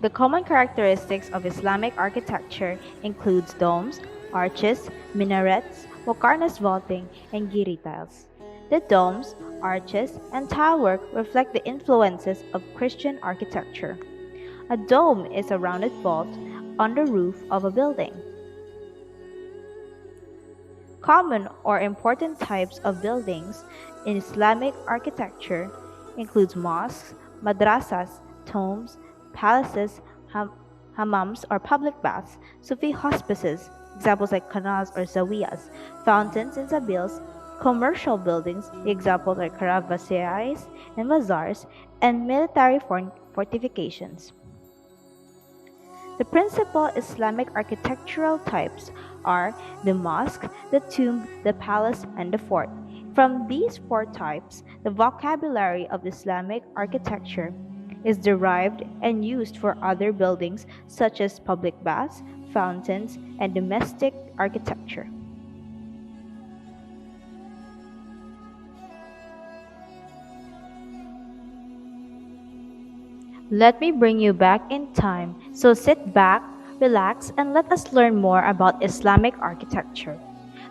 The common characteristics of Islamic architecture includes domes, arches, minarets, muqarnas vaulting, and giri tiles. The domes, arches, and tilework reflect the influences of Christian architecture. A dome is a rounded vault on the roof of a building. Common or important types of buildings in Islamic architecture includes mosques, madrasas, tombs, palaces, hammams or public baths, Sufi hospices, examples like canals or zawiyas, fountains and sabils, commercial buildings, examples are caravasserais and bazaars, and military fortifications. The principal Islamic architectural types are the mosque, the tomb, the palace, and the fort. From these four types, the vocabulary of Islamic architecture is derived and used for other buildings such as public baths, fountains, and domestic architecture. Let me bring you back in time, so sit back, relax, and let us learn more about Islamic architecture.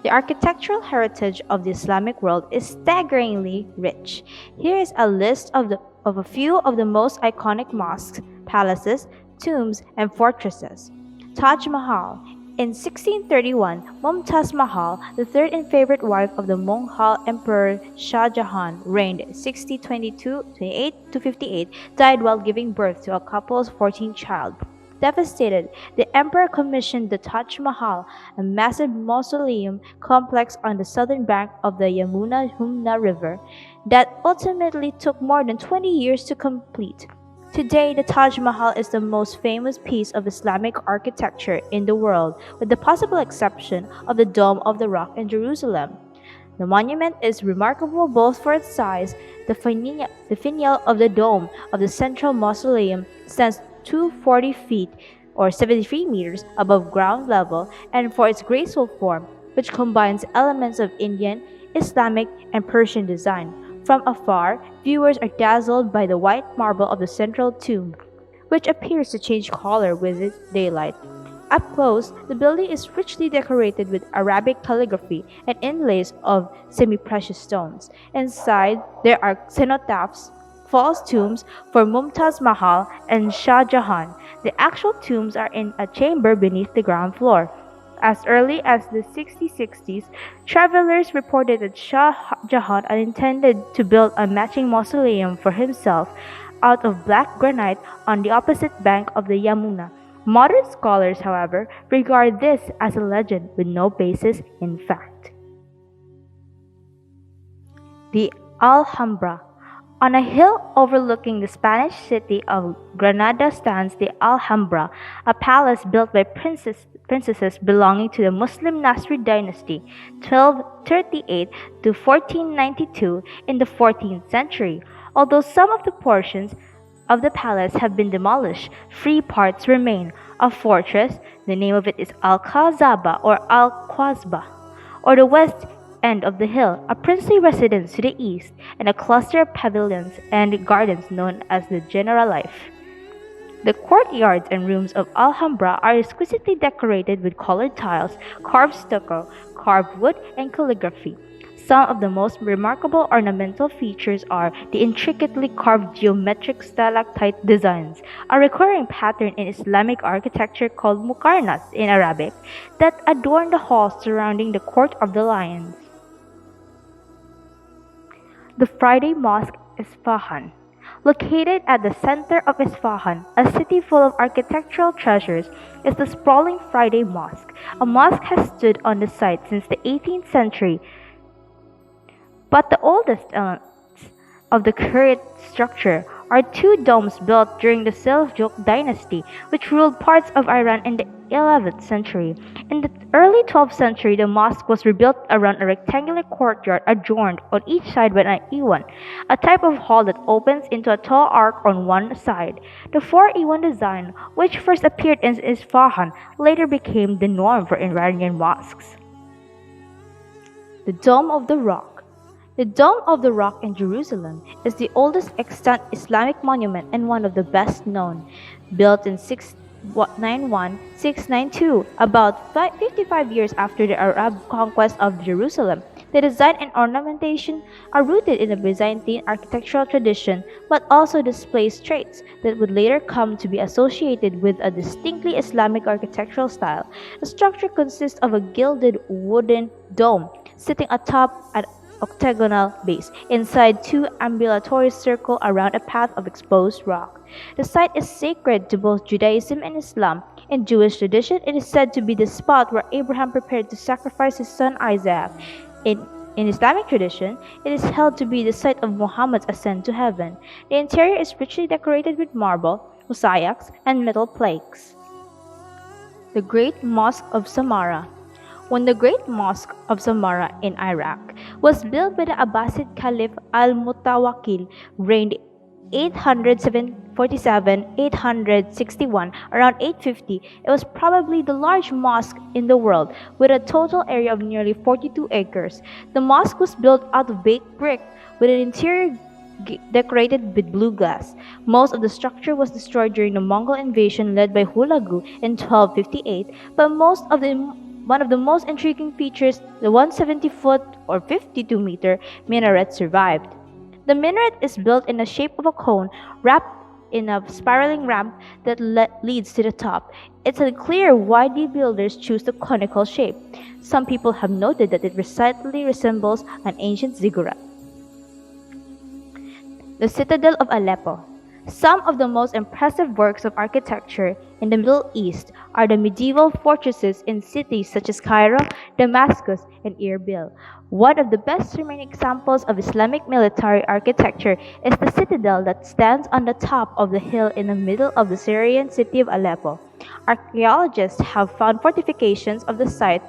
The architectural heritage of the Islamic world is staggeringly rich. Here is a list of a few of the most iconic mosques, palaces, tombs, and fortresses. Taj Mahal. In 1631, Mumtaz Mahal, the third and favorite wife of the Mughal Emperor Shah Jahan, reigned 1622-28 to 58, died while giving birth to a couple's 14th child. Devastated, the emperor commissioned the Taj Mahal, a massive mausoleum complex on the southern bank of the Yamuna River, that ultimately took more than 20 years to complete. Today, the Taj Mahal is the most famous piece of Islamic architecture in the world, with the possible exception of the Dome of the Rock in Jerusalem. The monument is remarkable both for its size. The finial of the dome of the central mausoleum stands 240 feet or 73 meters above ground level, and for its graceful form, which combines elements of Indian, Islamic, and Persian design. From afar, viewers are dazzled by the white marble of the central tomb, which appears to change color with daylight. Up close, the building is richly decorated with Arabic calligraphy and inlays of semi-precious stones. Inside, there are cenotaphs, false tombs for Mumtaz Mahal and Shah Jahan. The actual tombs are in a chamber beneath the ground floor. As early as the 1660s, travelers reported that Shah Jahan intended to build a matching mausoleum for himself out of black granite on the opposite bank of the Yamuna. Modern scholars, however, regard this as a legend with no basis in fact. The Alhambra. On a hill overlooking the Spanish city of Granada stands the Alhambra, a palace built by princesses belonging to the Muslim Nasrid dynasty, 1238 to 1492 in the 14th century. Although some of the portions of the palace have been demolished, free parts remain. A fortress, the name of it is Al-Khazaba or Al-Qasba, or the west end of the hill, a princely residence to the east, and a cluster of pavilions and gardens known as the Generalife. The courtyards and rooms of Alhambra are exquisitely decorated with colored tiles, carved stucco, carved wood, and calligraphy. Some of the most remarkable ornamental features are the intricately carved geometric stalactite designs, a recurring pattern in Islamic architecture called muqarnas in Arabic, that adorn the halls surrounding the Court of the Lions. The Friday Mosque, Isfahan. Located at the center of Isfahan, a city full of architectural treasures, is the sprawling Friday Mosque. A mosque has stood on the site since the 18th century, but the oldest elements of the current structure are two domes built during the Seljuk dynasty, which ruled parts of Iran in the 11th century. In the early 12th century, the mosque was rebuilt around a rectangular courtyard adjoined on each side by an iwan, a type of hall that opens into a tall arc on one side. The four-iwan design, which first appeared in Isfahan, later became the norm for Iranian mosques. The Dome of the Rock. The Dome of the Rock in Jerusalem is the oldest extant Islamic monument and one of the best known. Built in 692, about 55 years after the Arab conquest of Jerusalem, the design and ornamentation are rooted in the Byzantine architectural tradition but also displays traits that would later come to be associated with a distinctly Islamic architectural style. The structure consists of a gilded wooden dome sitting atop an octagonal base. Inside, two ambulatory circle around a path of exposed rock. The site is sacred to both Judaism and Islam. In Jewish tradition, it is said to be the spot where Abraham prepared to sacrifice his son Isaac. In Islamic tradition, it is held to be the site of Muhammad's ascent to heaven. The interior is richly decorated with marble, mosaics, and metal plaques. The Great Mosque of Samarra. When the Great Mosque of Samarra in Iraq was built by the Abbasid Caliph al-Mutawakkil, reigned 847-861, around 850, it was probably the largest mosque in the world, with a total area of nearly 42 acres. The mosque was built out of baked brick, with an interior decorated with blue glass. Most of the structure was destroyed during the Mongol invasion led by Hulagu in 1258, but one of the most intriguing features, the 170-foot or 52-meter minaret survived. The minaret is built in the shape of a cone wrapped in a spiraling ramp that leads to the top. It's unclear why the builders choose the conical shape. Some people have noted that it slightly resembles an ancient ziggurat. The Citadel of Aleppo. Some of the most impressive works of architecture in the Middle East are the medieval fortresses in cities such as Cairo, Damascus, and Erbil. One of the best remaining examples of Islamic military architecture is the citadel that stands on the top of the hill in the middle of the Syrian city of Aleppo. Archaeologists have found fortifications of the site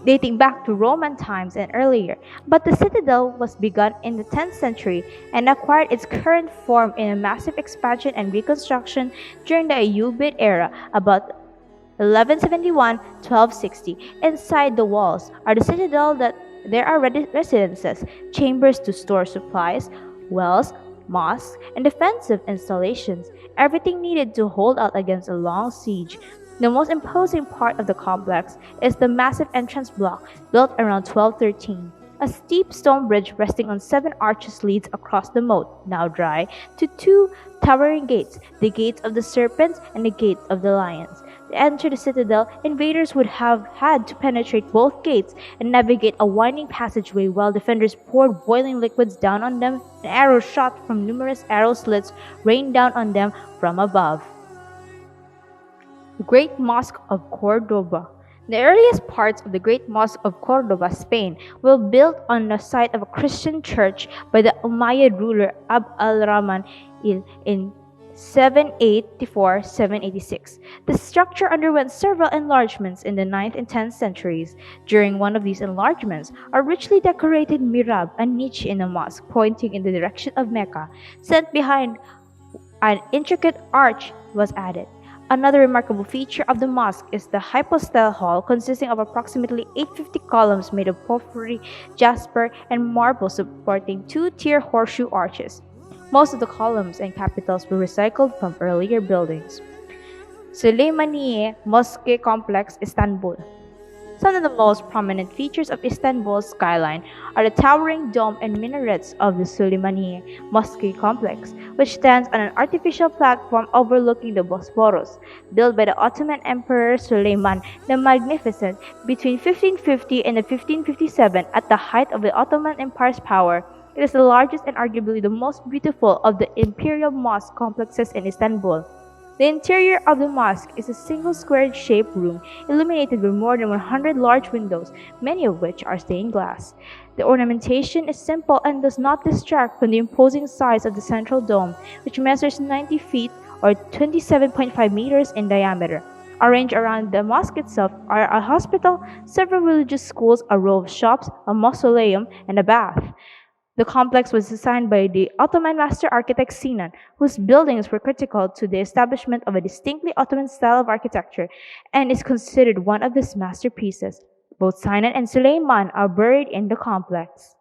dating back to Roman times and earlier, but the citadel was begun in the 10th century and acquired its current form in a massive expansion and reconstruction during the Ayyubid era, about 1171-1260. Inside the walls are the citadel that there are residences, chambers to store supplies, wells, mosques, and defensive installations, everything needed to hold out against a long siege. The most imposing part of the complex is the massive entrance block built around 1213. A steep stone bridge resting on 7 arches leads across the moat, now dry, to 2 towering gates, the Gates of the Serpents and the Gate of the Lions. To enter the citadel, invaders would have had to penetrate both gates and navigate a winding passageway while defenders poured boiling liquids down on them and arrows shot from numerous arrow slits rained down on them from above. The Great Mosque of Cordoba. The earliest parts of the Great Mosque of Cordoba, Spain, were built on the site of a Christian church by the Umayyad ruler Abd al-Rahman in 784-786. The structure underwent several enlargements in the 9th and 10th centuries. During one of these enlargements, a richly decorated mihrab, a niche in the mosque pointing in the direction of Mecca, set behind an intricate arch, was added. Another remarkable feature of the mosque is the hypostyle hall, consisting of approximately 850 columns made of porphyry, jasper, and marble supporting 2-tier horseshoe arches. Most of the columns and capitals were recycled from earlier buildings. Süleymaniye Mosque Complex, Istanbul. Some of the most prominent features of Istanbul's skyline are the towering dome and minarets of the Süleymaniye Mosque Complex, which stands on an artificial platform overlooking the Bosphorus, built by the Ottoman Emperor Suleiman the Magnificent between 1550 and 1557 at the height of the Ottoman Empire's power. It is the largest and arguably the most beautiful of the imperial mosque complexes in Istanbul. The interior of the mosque is a single square-shaped room illuminated with more than 100 large windows, many of which are stained glass. The ornamentation is simple and does not distract from the imposing size of the central dome, which measures 90 feet or 27.5 meters in diameter. Arranged around the mosque itself are a hospital, several religious schools, a row of shops, a mausoleum, and a bath. The complex was designed by the Ottoman master architect Sinan, whose buildings were critical to the establishment of a distinctly Ottoman style of architecture and is considered one of his masterpieces. Both Sinan and Suleiman are buried in the complex.